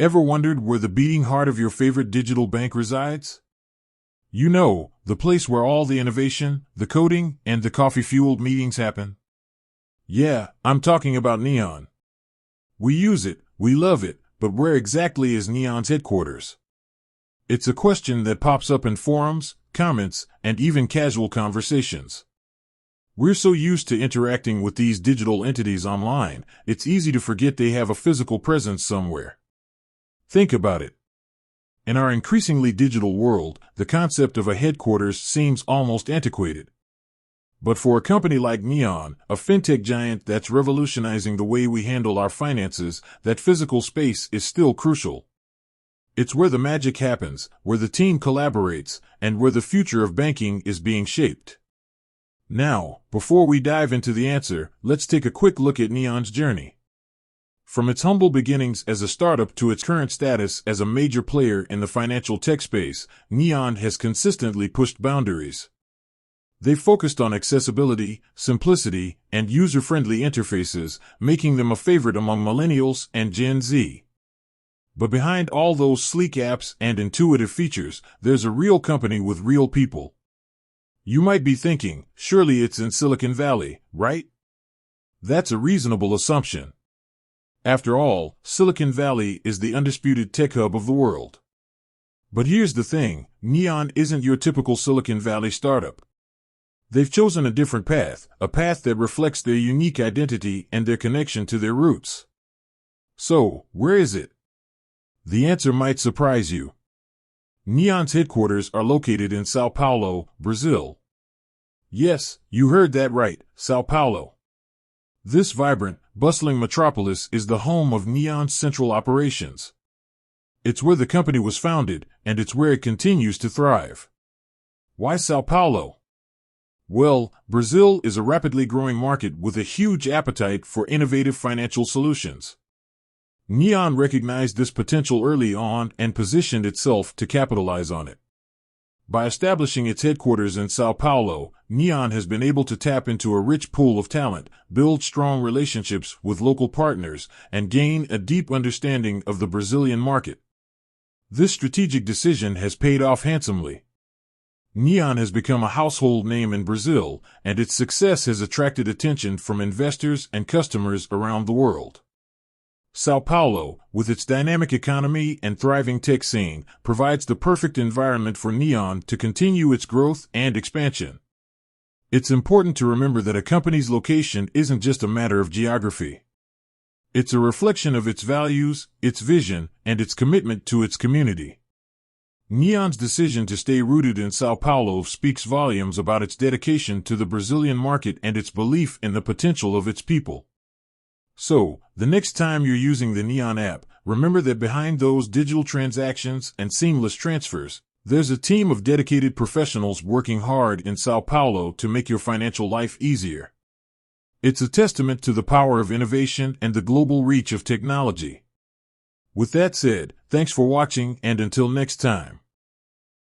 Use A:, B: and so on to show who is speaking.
A: Ever wondered where the beating heart of your favorite digital bank resides? You know, the place where all the innovation, the coding, and the coffee-fueled meetings happen? Yeah, I'm talking about Neon. We use it, we love it, but where exactly is Neon's headquarters? It's a question that pops up in forums, comments, and even casual conversations. We're so used to interacting with these digital entities online, it's easy to forget they have a physical presence somewhere. Think about it. In our increasingly digital world, the concept of a headquarters seems almost antiquated. But for a company like Neon, a fintech giant that's revolutionizing the way we handle our finances, that physical space is still crucial. It's where the magic happens, where the team collaborates, and where the future of banking is being shaped. Now, before we dive into the answer, let's take a quick look at Neon's journey. From its humble beginnings as a startup to its current status as a major player in the financial tech space, Neon has consistently pushed boundaries. They've focused on accessibility, simplicity, and user-friendly interfaces, making them a favorite among millennials and Gen Z. But behind all those sleek apps and intuitive features, there's a real company with real people. You might be thinking, surely it's in Silicon Valley, right? That's a reasonable assumption. After all, Silicon Valley is the undisputed tech hub of the world. But here's the thing, Neon isn't your typical Silicon Valley startup. They've chosen a different path, a path that reflects their unique identity and their connection to their roots. So, where is it? The answer might surprise you. Neon's headquarters are located in Sao Paulo, Brazil. Yes, you heard that right, Sao Paulo. This vibrant, bustling metropolis is the home of Neon's central operations. It's where the company was founded, and it's where it continues to thrive. Why Sao Paulo? Well, Brazil is a rapidly growing market with a huge appetite for innovative financial solutions. Neon recognized this potential early on and positioned itself to capitalize on it. By establishing its headquarters in Sao Paulo, Neon has been able to tap into a rich pool of talent, build strong relationships with local partners, and gain a deep understanding of the Brazilian market. This strategic decision has paid off handsomely. Neon has become a household name in Brazil, and its success has attracted attention from investors and customers around the world. Sao Paulo, with its dynamic economy and thriving tech scene, provides the perfect environment for Neon to continue its growth and expansion. It's important to remember that a company's location isn't just a matter of geography. It's a reflection of its values, its vision, and its commitment to its community. Neon's decision to stay rooted in Sao Paulo speaks volumes about its dedication to the Brazilian market and its belief in the potential of its people. So, the next time you're using the Neon app, remember that behind those digital transactions and seamless transfers, there's a team of dedicated professionals working hard in Sao Paulo to make your financial life easier. It's a testament to the power of innovation and the global reach of technology. With that said, thanks for watching, and until next time.